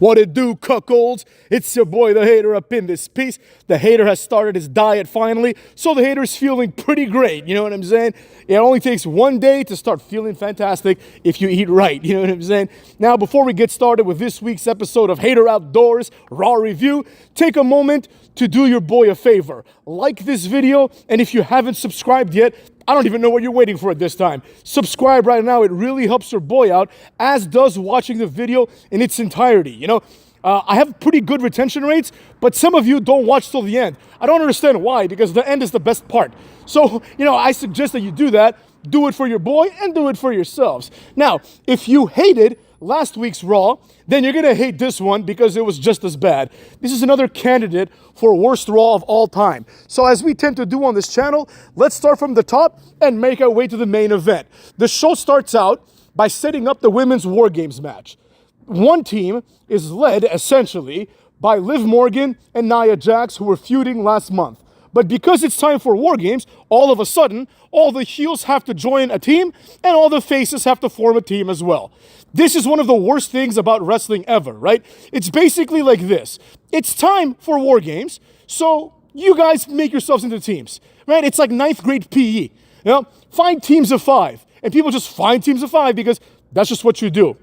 What it do, cuckolds? It's your boy, the Hater, up in this piece. The Hater has started his diet finally, so the Hater's feeling pretty great, you know what I'm saying? It only takes one day to start feeling fantastic if you eat right, you know what I'm saying? Now, before we get started with this week's episode of Hater Outdoors Raw Review, take a moment to do your boy a favor. Like this video, and if you haven't subscribed yet, I don't even know what you're waiting for at this time. Subscribe right now. It really helps your boy out, as does watching the video in its entirety. You know, I have pretty good retention rates, but some of you don't watch till the end. I don't understand why, because the end is the best part. So, you know, I suggest that you do that. Do it for your boy and do it for yourselves. Now, if you hated last week's Raw, then you're going to hate this one because it was just as bad. This is another candidate for worst Raw of all time. So as we tend to do on this channel, let's start from the top and make our way to the main event. The show starts out by setting up the women's War Games match. One team is led, essentially, by Liv Morgan and Nia Jax, who were feuding last month. But because it's time for War Games, all of a sudden, all the heels have to join a team, and all the faces have to form a team as well. This is one of the worst things about wrestling ever, right? It's basically like this. It's time for War Games, so you guys make yourselves into teams, right? It's like 9th grade PE. You know, find teams of 5. And people just find teams of 5 because that's just what you do.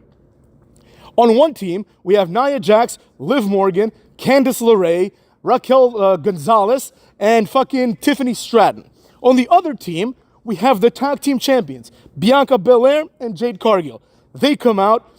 On one team, we have Nia Jax, Liv Morgan, Candice LeRae, Raquel Gonzalez, and fucking Tiffany Stratton. On the other team, we have the tag team champions, Bianca Belair and Jade Cargill. They come out,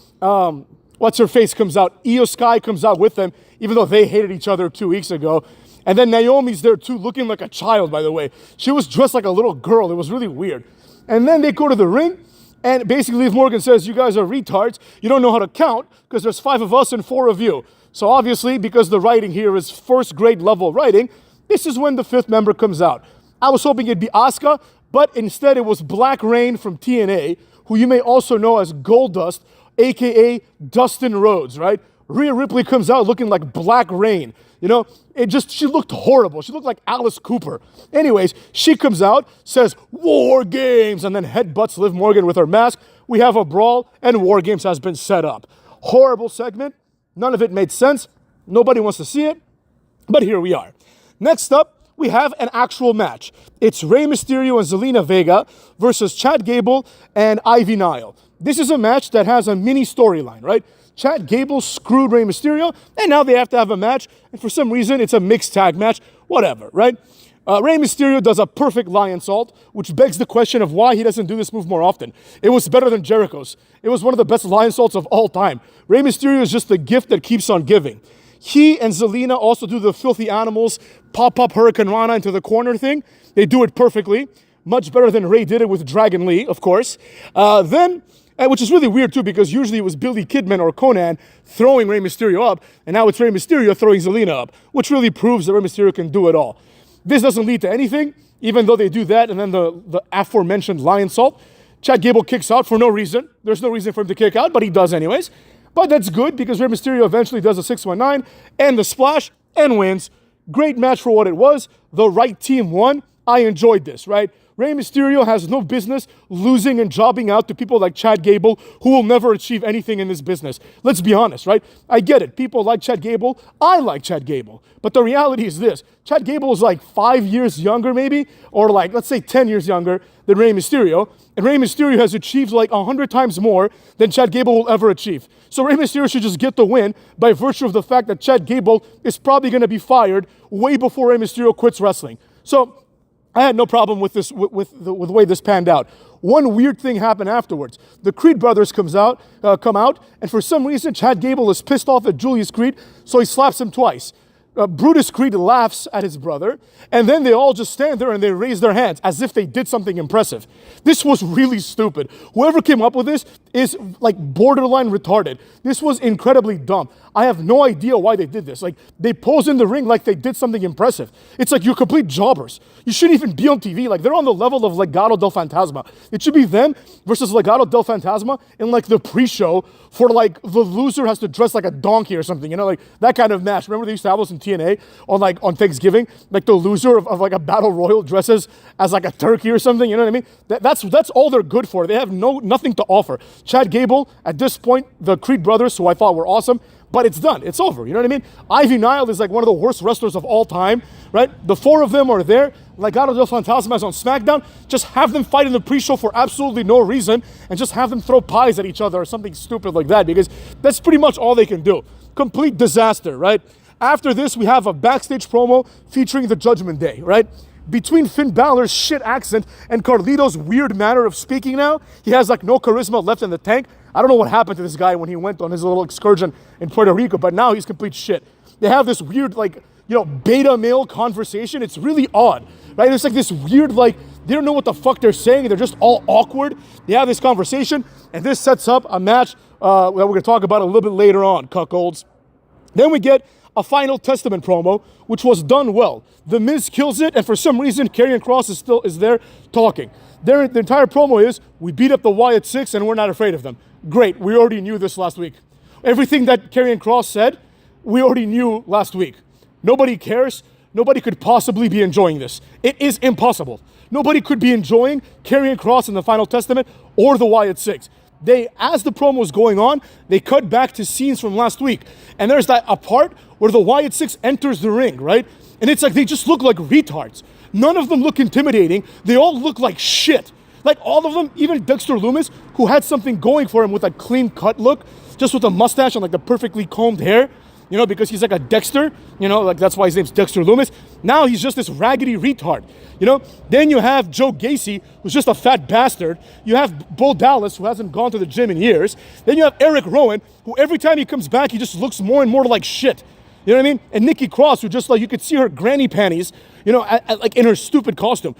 what's-her-face comes out, Io Sky comes out with them, even though they hated each other 2 weeks ago. And then Naomi's there too, looking like a child, by the way. She was dressed like a little girl. It was really weird. And then they go to the ring, and basically Liv Morgan says, you guys are retards. You don't know how to count, because there's 5 of us and 4 of you. So obviously, because the writing here is first grade level writing, this is when the 5th member comes out. I was hoping it'd be Asuka, but instead it was Black Reign from TNA, who you may also know as Goldust, aka Dustin Rhodes, right? Rhea Ripley comes out looking like Black Reign. You know, she looked horrible. She looked like Alice Cooper. Anyways, she comes out, says, War Games, and then headbutts Liv Morgan with her mask. We have a brawl, and War Games has been set up. Horrible segment. None of it made sense. Nobody wants to see it, but here we are. Next up, we have an actual match. It's Rey Mysterio and Zelina Vega versus Chad Gable and Ivy Nile. This is a match that has a mini storyline, right? Chad Gable screwed Rey Mysterio, and now they have to have a match, and for some reason, it's a mixed tag match. Whatever, right? Rey Mysterio does a perfect lionsault, which begs the question of why he doesn't do this move more often. It was better than Jericho's. It was one of the best lionsaults of all time. Rey Mysterio is just the gift that keeps on giving. He and Zelina also do the filthy animals, pop-up Hurricane Rana into the corner thing. They do it perfectly. Much better than Rey did it with Dragon Lee, of course. Which is really weird too, because usually it was Billy Kidman or Conan throwing Rey Mysterio up, and now it's Rey Mysterio throwing Zelina up, which really proves that Rey Mysterio can do it all. This doesn't lead to anything, even though they do that, and then the aforementioned lionsault. Chad Gable kicks out for no reason. There's no reason for him to kick out, but he does anyways. But that's good, because Rey Mysterio eventually does a 619 and the splash and wins. Great match for what it was. The right team won. I enjoyed this, right? Rey Mysterio has no business losing and jobbing out to people like Chad Gable, who will never achieve anything in this business. Let's be honest, right? I get it. People like Chad Gable. I like Chad Gable. But the reality is this. Chad Gable is like 5 years younger maybe, or like, let's say 10 years younger than Rey Mysterio. And Rey Mysterio has achieved like 100 times more than Chad Gable will ever achieve. So Rey Mysterio should just get the win by virtue of the fact that Chad Gable is probably going to be fired way before Rey Mysterio quits wrestling. So I had no problem with this, with the way this panned out. One weird thing happened afterwards. The Creed brothers come out, and for some reason, Chad Gable is pissed off at Julius Creed, so he slaps him twice. Brutus Creed laughs at his brother, and then they all just stand there and they raise their hands as if they did something impressive. This was really stupid. Whoever came up with this is like borderline retarded. This was incredibly dumb. I have no idea why they did this. Like, they pose in the ring like they did something impressive. It's like you're complete jobbers. You shouldn't even be on TV. Like, they're on the level of Legado del Fantasma. It should be them versus Legado del Fantasma in like the pre-show for like the loser has to dress like a donkey or something, you know, like that kind of match. Remember they used to have those in TNA on Thanksgiving? Like the loser of like a battle royal dresses as like a turkey or something, you know what I mean? That's all they're good for. They have nothing to offer. Chad Gable, at this point, the Creed brothers, who I thought were awesome, but it's done. It's over. You know what I mean? Ivy Nile is like one of the worst wrestlers of all time, right? The four of them are there. Legado del Fantasma is on SmackDown. Just have them fight in the pre-show for absolutely no reason and just have them throw pies at each other or something stupid like that, because that's pretty much all they can do. Complete disaster, right? After this, we have a backstage promo featuring the Judgment Day, right? Between Finn Balor's shit accent and Carlito's weird manner of speaking now, he has like no charisma left in the tank. I don't know what happened to this guy when he went on his little excursion in Puerto Rico, but now he's complete shit. They have this weird, like, beta male conversation. It's really odd, right? It's like this weird, like, they don't know what the fuck they're saying. They're just all awkward. They have this conversation, and this sets up a match that we're going to talk about a little bit later on, cuckolds. Then we get a Final Testament promo, which was done well. The Miz kills it, and for some reason, Karrion Kross is there talking. The entire promo is, we beat up the Wyatt Six, and we're not afraid of them. Great, we already knew this last week. Everything that Karrion Kross said, we already knew last week. Nobody cares. Nobody could possibly be enjoying this. It is impossible. Nobody could be enjoying Karrion Kross in the Final Testament or the Wyatt Six. As the promo was going on, they cut back to scenes from last week. And there's a part where the Wyatt Six enters the ring, right? And it's like they just look like retards. None of them look intimidating. They all look like shit. Like all of them, even Dexter Lumis, who had something going for him with a clean cut look, just with a mustache and like the perfectly combed hair, because he's like a Dexter, like that's why his name's Dexter Lumis. Now he's just this raggedy retard, Then you have Joe Gacy, who's just a fat bastard. You have Bo Dallas, who hasn't gone to the gym in years. Then you have Eric Rowan, who every time he comes back, he just looks more and more like shit. You know what I mean? And Nikki Cross, who just like, you could see her granny panties, like in her stupid costume.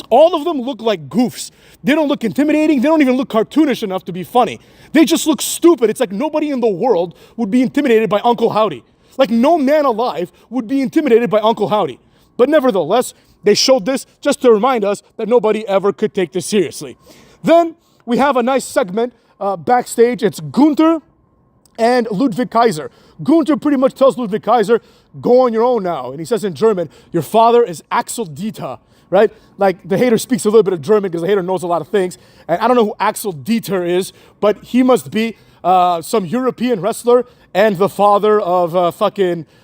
All of them look like goofs. They don't look intimidating. They don't even look cartoonish enough to be funny. They just look stupid. It's like nobody in the world would be intimidated by Uncle Howdy. Like no man alive would be intimidated by Uncle Howdy. But nevertheless, they showed this just to remind us that nobody ever could take this seriously. Then we have a nice segment backstage. It's Gunther and Ludwig Kaiser. Gunther pretty much tells Ludwig Kaiser, go on your own now. And he says in German, your father is Axel Dieter, right? Like the hater speaks a little bit of German because the hater knows a lot of things. And I don't know who Axel Dieter is, but he must be some European wrestler and the father of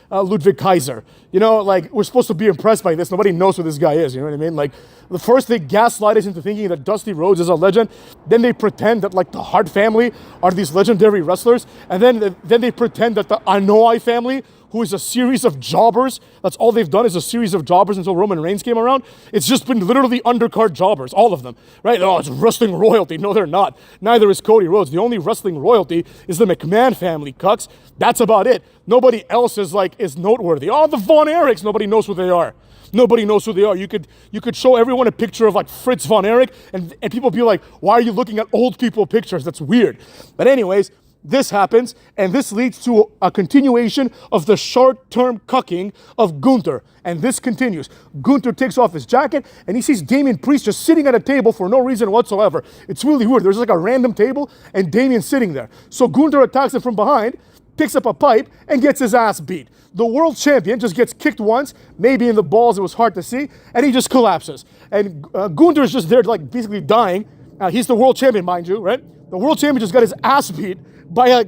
Ludwig Kaiser. Like we're supposed to be impressed by this. Nobody knows who this guy is, you know what I mean? Like the first they gaslight us into thinking that Dusty Rhodes is a legend. Then they pretend that like the Hart family are these legendary wrestlers. And then they pretend that the Anoa'i family, who is a series of jobbers, that's all they've done is a series of jobbers until Roman Reigns came around. It's just been literally undercard jobbers, all of them, right? Oh, it's wrestling royalty. No, they're not. Neither is Cody Rhodes. The only wrestling royalty is the McMahon family, cucks. That's about it. Nobody else is noteworthy. Oh, the Von Erichs, nobody knows who they are. Nobody knows who they are. You could show everyone a picture of like Fritz Von Erich and people be like, why are you looking at old people pictures? That's weird. But anyways, this happens, and this leads to a continuation of the short-term cucking of Gunther. And this continues. Gunther takes off his jacket, and he sees Damian Priest just sitting at a table for no reason whatsoever. It's really weird. There's like a random table, and Damian's sitting there. So Gunther attacks him from behind, picks up a pipe, and gets his ass beat. The world champion just gets kicked once, maybe in the balls, it was hard to see, and he just collapses. And Gunther's just there like basically dying. He's the world champion, mind you, right? The world champion just got his ass beat by a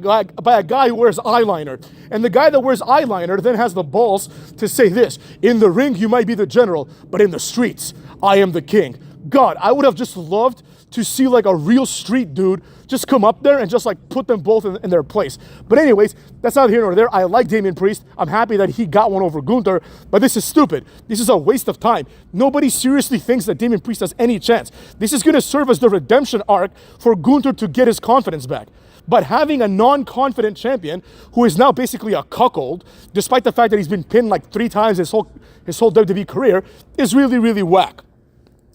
guy who wears eyeliner. And the guy that wears eyeliner then has the balls to say this, in the ring you might be the general, but in the streets, I am the king. God, I would have just loved to see like a real street dude just come up there and just like put them both in their place. But anyways, that's not here nor there. I like Damian Priest. I'm happy that he got one over Gunther, but this is stupid. This is a waste of time. Nobody seriously thinks that Damian Priest has any chance. This is going to serve as the redemption arc for Gunther to get his confidence back. But having a non-confident champion who is now basically a cuckold, despite the fact that he's been pinned like 3 times his whole WWE career, is really, really whack.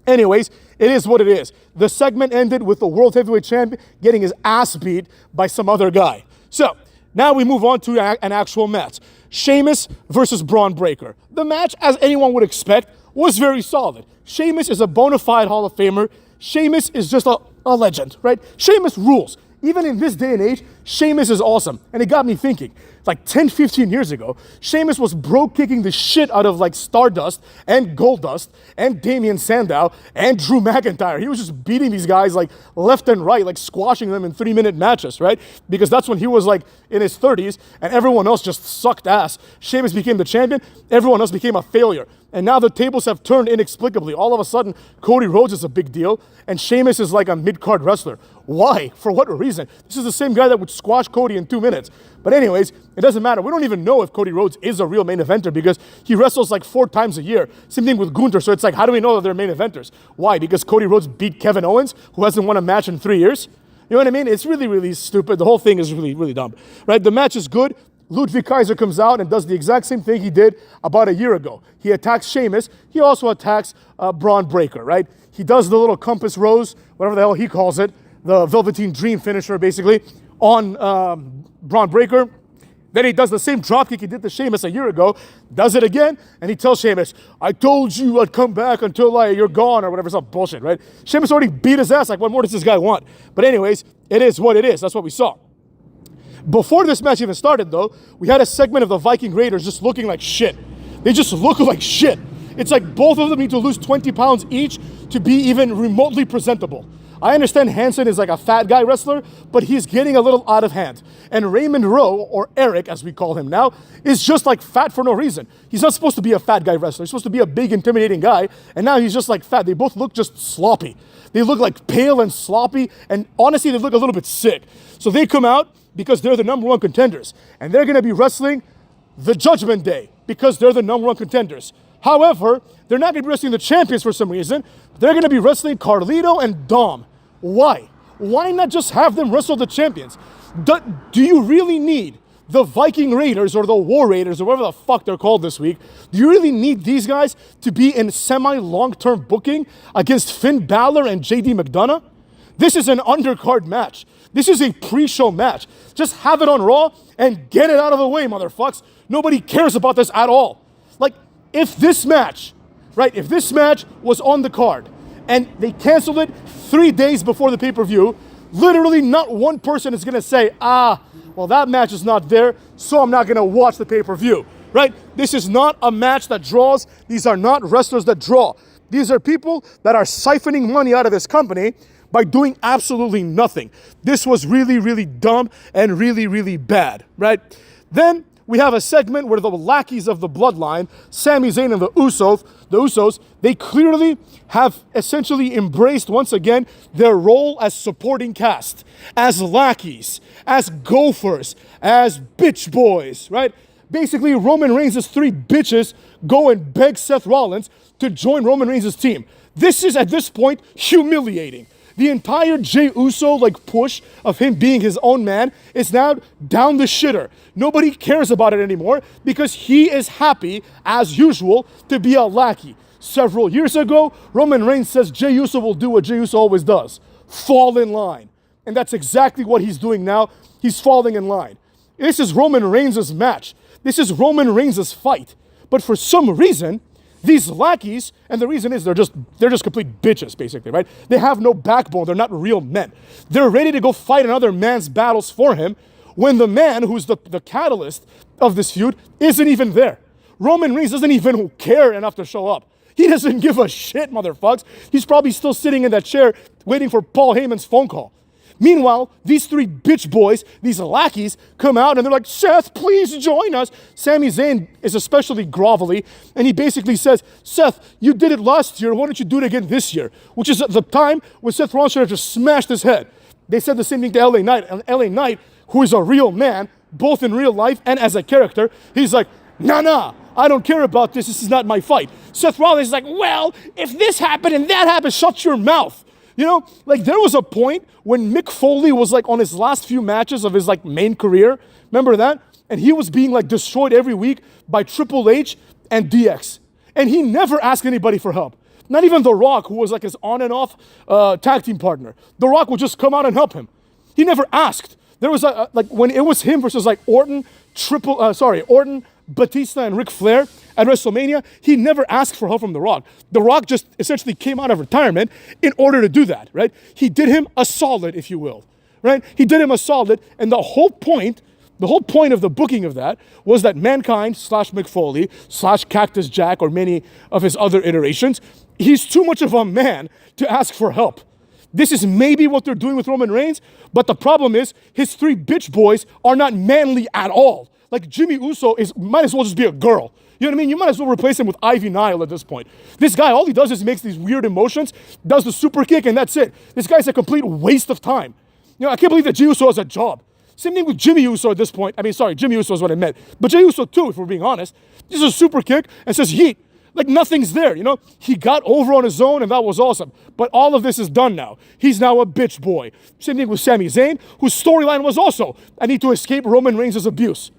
Anyways, it is what it is. The segment ended with the World Heavyweight Champion getting his ass beat by some other guy. So, now we move on to an actual match. Sheamus versus Braun Breaker. The match, as anyone would expect, was very solid. Sheamus is a bona fide Hall of Famer. Sheamus is just a legend, right? Sheamus rules. even in this day and age, Sheamus is awesome. And it got me thinking, like 10, 15 years ago, Sheamus was bro-kicking the shit out of like Stardust and Goldust and Damian Sandow and Drew McIntyre. He was just beating these guys like left and right, like squashing them in 3-minute matches, right? Because that's when he was like in his 30s and everyone else just sucked ass. Sheamus became the champion, everyone else became a failure. And now the tables have turned inexplicably. All of a sudden, Cody Rhodes is a big deal, and Sheamus is like a mid-card wrestler. Why? For what reason? This is the same guy that would squash Cody in 2 minutes. But anyways, it doesn't matter. We don't even know if Cody Rhodes is a real main eventer because he wrestles like 4 times a year. Same thing with Gunther. So it's like, how do we know that they're main eventers? Why? Because Cody Rhodes beat Kevin Owens, who hasn't won a match in 3 years? You know what I mean? It's really, really stupid. The whole thing is really, really dumb. Right? The match is good. Ludwig Kaiser comes out and does the exact same thing he did about a year ago. He attacks Sheamus. He also attacks Braun Breaker, right? He does the little compass rose, whatever the hell he calls it, the Velveteen Dream finisher, basically, on Braun Breaker. Then he does the same dropkick he did to Sheamus a year ago, does it again, and he tells Sheamus, I told you I'd come back until you're gone, or whatever, some bullshit, right? Sheamus already beat his ass. Like, what more does this guy want? But anyways, it is what it is. That's what we saw. Before this match even started, though, we had a segment of the Viking Raiders just looking like shit. They just look like shit. It's like both of them need to lose 20 pounds each to be even remotely presentable. I understand Hansen is like a fat guy wrestler, but he's getting a little out of hand. And Raymond Rowe, or Eric as we call him now, is just like fat for no reason. He's not supposed to be a fat guy wrestler. He's supposed to be a big, intimidating guy, and now he's just like fat. They both look just sloppy. They look like pale and sloppy, and honestly, they look a little bit sick. So they come out because they're the number 1 contenders, and they're going to be wrestling the Judgment Day because they're the number 1 contenders. However, they're not going to be wrestling the champions for some reason. They're going to be wrestling Carlito and Dom. Why? Why not just have them wrestle the champions? Do you really need the Viking Raiders or the War Raiders or whatever the fuck they're called this week? Do you really need these guys to be in semi-long-term booking against Finn Balor and JD McDonough? This is an undercard match. This is a pre-show match. Just have it on Raw and get it out of the way, motherfucks. Nobody cares about this at all. Like, if this match, right, if this match was on the card and they canceled it 3 days before the pay-per-view, literally not one person is going to say, well, that match is not there, so I'm not going to watch the pay-per-view, right? This is not a match that draws. These are not wrestlers that draw. These are people that are siphoning money out of this company by doing absolutely nothing. This was really, really dumb and really, really bad, right? Then we have a segment where the lackeys of the bloodline, Sami Zayn and the Usos, they clearly have essentially embraced once again their role as supporting cast, as lackeys, as gophers, as bitch boys, right? Basically, Roman Reigns' 3 bitches go and beg Seth Rollins to join Roman Reigns' team. This is, at this point, humiliating. The entire Jey Uso push of him being his own man is now down the shitter. Nobody cares about it anymore because he is happy, as usual, to be a lackey. Several years ago, Roman Reigns says Jey Uso will do what Jey Uso always does. Fall in line. And that's exactly what he's doing now. He's falling in line. This is Roman Reigns' match. This is Roman Reigns' fight. But for some reason, these lackeys, and the reason is they're just complete bitches, basically, right? They have no backbone. They're not real men. They're ready to go fight another man's battles for him when the man who's the catalyst of this feud isn't even there. Roman Reigns doesn't even care enough to show up. He doesn't give a shit, motherfucks. He's probably still sitting in that chair waiting for Paul Heyman's phone call. Meanwhile, these 3 bitch boys, these lackeys, come out and they're like, Seth, please join us. Sami Zayn is especially grovelly, and he basically says, Seth, you did it last year, why don't you do it again this year? Which is at the time when Seth Rollins should have just smashed his head. They said the same thing to LA Knight, and LA Knight, who is a real man, both in real life and as a character, he's like, nah, I don't care about this is not my fight. Seth Rollins is like, well, if this happened and that happened, shut your mouth. You know, there was a point when Mick Foley was on his last few matches of his main career. Remember that? And he was being destroyed every week by Triple H and DX. And he never asked anybody for help. Not even The Rock, who was his on and off tag team partner. The Rock would just come out and help him. He never asked. There was when it was him versus Orton, Orton, Batista, and Ric Flair at WrestleMania, he never asked for help from The Rock. The Rock just essentially came out of retirement in order to do that, right? He did him a solid, if you will, right? He did him a solid, and the whole point of the booking of that was that Mankind / Mick Foley / Cactus Jack, or many of his other iterations, he's too much of a man to ask for help. This is maybe what they're doing with Roman Reigns, but the problem is his 3 bitch boys are not manly at all. Like Jimmy Uso might as well just be a girl. You know what I mean? You might as well replace him with Ivy Nile at this point. This guy, all he does is makes these weird emotions, does the super kick, and that's it. This guy's a complete waste of time. You know, I can't believe that Jey Uso has a job. Same thing with Jimmy Uso at this point. I mean, sorry, Jimmy Uso is what I meant. But Jey Uso too, if we're being honest. This is a super kick and says yeet. Like nothing's there, you know? He got over on his own and that was awesome. But all of this is done now. He's now a bitch boy. Same thing with Sami Zayn, whose storyline was also, I need to escape Roman Reigns' abuse.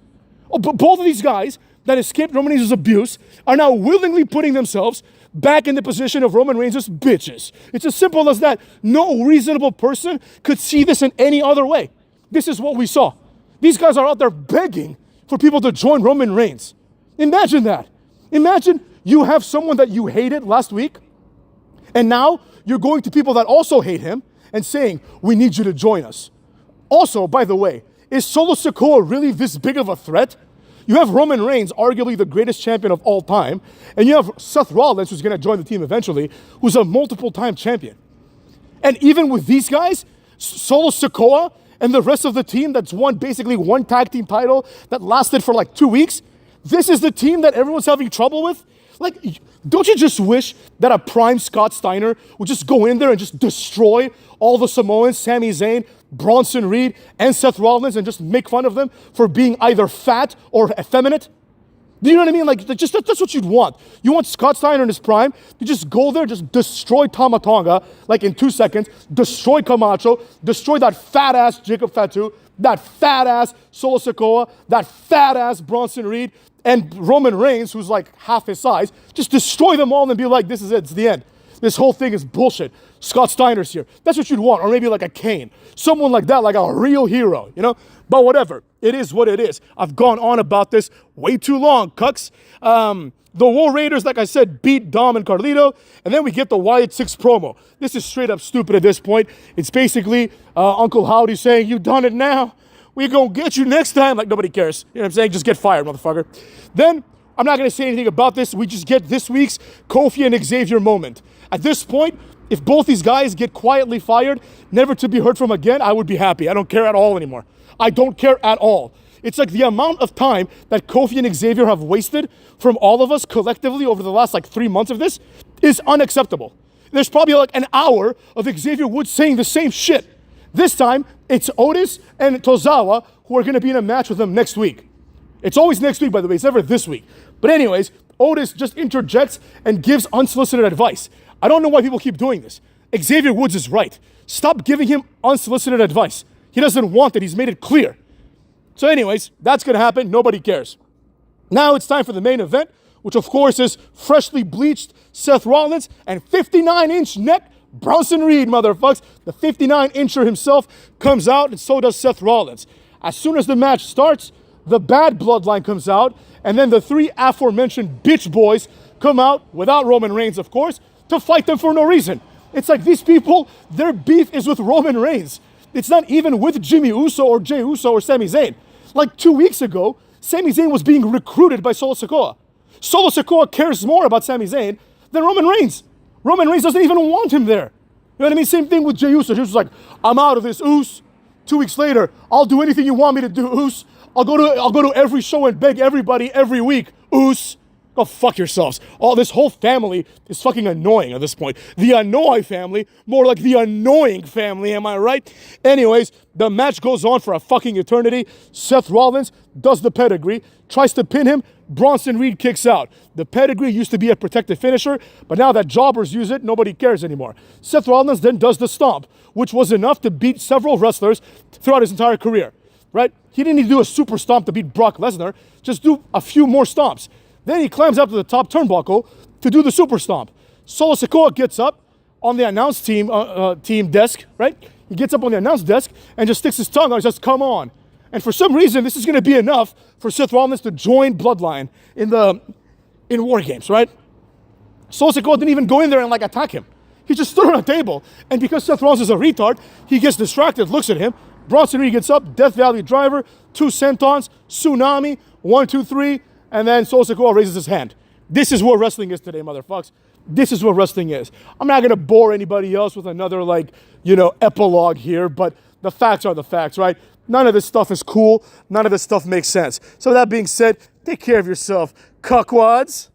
Oh, but both of these guys that escaped Roman Reigns' abuse are now willingly putting themselves back in the position of Roman Reigns' bitches. It's as simple as that. No reasonable person could see this in any other way. This is what we saw. These guys are out there begging for people to join Roman Reigns. Imagine that. Imagine you have someone that you hated last week, and now you're going to people that also hate him and saying, we need you to join us. Also, by the way, is Solo Sikoa really this big of a threat? You have Roman Reigns, arguably the greatest champion of all time, and you have Seth Rollins, who's going to join the team eventually, who's a multiple-time champion. And even with these guys, Solo Sikoa and the rest of the team that's won basically one tag team title that lasted for like 2 weeks, this is the team that everyone's having trouble with? Like, don't you just wish that a prime Scott Steiner would just go in there and just destroy all the Samoans, Sami Zayn, Bronson Reed, and Seth Rollins, and just make fun of them for being either fat or effeminate? Do you know what I mean? Like, just that's what you'd want. You want Scott Steiner in his prime, you just go there, just destroy Tama Tonga, like in 2 seconds, destroy Camacho, destroy that fat-ass Jacob Fatu, that fat-ass Solo Sikoa, that fat-ass Bronson Reed, and Roman Reigns, who's like half his size. Just destroy them all and be like, this is it, it's the end. This whole thing is bullshit. Scott Steiner's here. That's what you'd want, or maybe like a Kane. Someone like that, like a real hero, you know? But whatever, it is what it is. I've gone on about this way too long, cucks. The War Raiders, like I said, beat Dom and Carlito, and then we get the Wyatt 6 promo. This is straight up stupid at this point. It's basically Uncle Howdy saying, you done it now? We gonna get you next time. Like, nobody cares. You know what I'm saying? Just get fired, motherfucker. Then, I'm not gonna say anything about this. We just get this week's Kofi and Xavier moment. At this point, if both these guys get quietly fired, never to be heard from again, I would be happy. I don't care at all anymore. I don't care at all. It's like the amount of time that Kofi and Xavier have wasted from all of us collectively over the last like 3 months of this is unacceptable. There's probably like an hour of Xavier Woods saying the same shit. This time, it's Otis and Tozawa who are going to be in a match with them next week. It's always next week, by the way. It's never this week. But anyways, Otis just interjects and gives unsolicited advice. I don't know why people keep doing this. Xavier Woods is right. Stop giving him unsolicited advice. He doesn't want it. He's made it clear. So anyways, that's going to happen. Nobody cares. Now it's time for the main event, which of course is freshly bleached Seth Rollins and 59-inch neck Bronson Reed, motherfuckers. The 59-incher himself comes out, and so does Seth Rollins. As soon as the match starts, the bad bloodline comes out, and then the 3 aforementioned bitch boys come out, without Roman Reigns, of course, to fight them for no reason. It's like these people, their beef is with Roman Reigns. It's not even with Jimmy Uso or Jey Uso or Sami Zayn. Like 2 weeks ago, Sami Zayn was being recruited by Solo Sikoa. Solo Sikoa cares more about Sami Zayn than Roman Reigns. Roman Reigns doesn't even want him there. You know what I mean? Same thing with Jey Uso. Jey Uso's like, I'm out of this, Us. 2 weeks later, I'll do anything you want me to do, Us. I'll go to every show and beg everybody every week, Us. Go fuck yourselves. All this whole family is fucking annoying at this point. The Anoa'i family, more like the annoying family, am I right? Anyways, the match goes on for a fucking eternity. Seth Rollins does the pedigree, tries to pin him. Bronson Reed kicks out. The pedigree used to be a protected finisher, but now that jobbers use it, nobody cares anymore. Seth Rollins then does the stomp, which was enough to beat several wrestlers throughout his entire career, right? He didn't need to do a super stomp to beat Brock Lesnar, just do a few more stomps. Then he climbs up to the top turnbuckle to do the super stomp. Solo Sikoa gets up on the announce team desk, right? He gets up on the announce desk and just sticks his tongue out and says, come on. And for some reason, this is going to be enough for Seth Rollins to join Bloodline in War Games, right? Solo Sikoa didn't even go in there and like attack him. He just stood on a table. And because Seth Rollins is a retard, he gets distracted, looks at him, Bronson Reed gets up, Death Valley Driver, 2 sentons, tsunami, 1, 2, 3, and then Solo Sikoa raises his hand. This is what wrestling is today, motherfuckers. This is what wrestling is. I'm not gonna bore anybody else with another, like, you know, epilogue here, but the facts are the facts, right? None of this stuff is cool. None of this stuff makes sense. So that being said, take care of yourself, cuckwads.